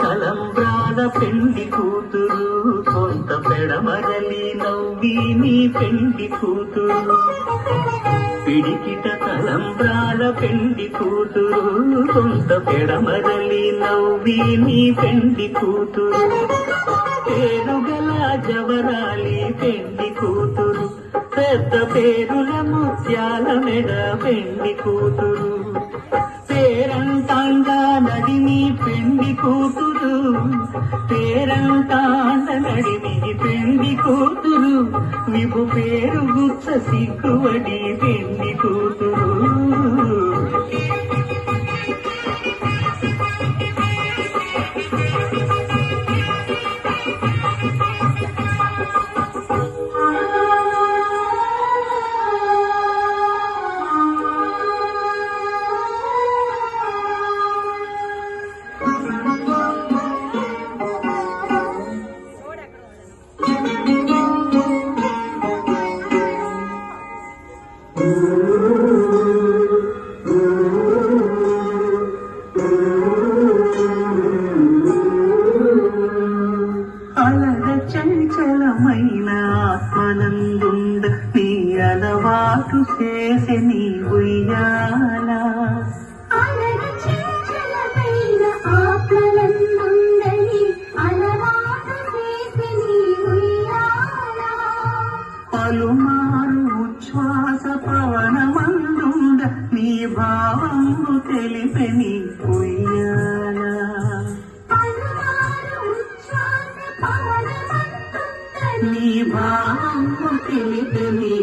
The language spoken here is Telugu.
తలంబ్రాల పెండి కూతురు కొంత పెడమరలి నవ్వి నీ పెండి కూతురు పిడికిట తలంబ్రాల పెండి కూతురు కొంత పెడమరలి నవ్వి నీ పెండి కూతురు పేరుగల జవరాలి పెండి కూతురు పెద్ద పేరుల ముత్యాల మెడ పెండి కూతురు పేరంటాండ నడిని పెండి కూతురు పేరంటాండ నడిని పెండి కూతురు విభు పేరు గుచ్చ సిగ్గువడి పెండి కూతురు అలర చంచలమైన ఆత్మనందుండ నీ అలవాటు చేసే నీ ఉయ్యాల పలుమారు ఉచ్ఛ్వాస పవనమందుండ నీ భావము తెలిపే నీ ఉయ్యాల నీ భావము తెలిపే నీ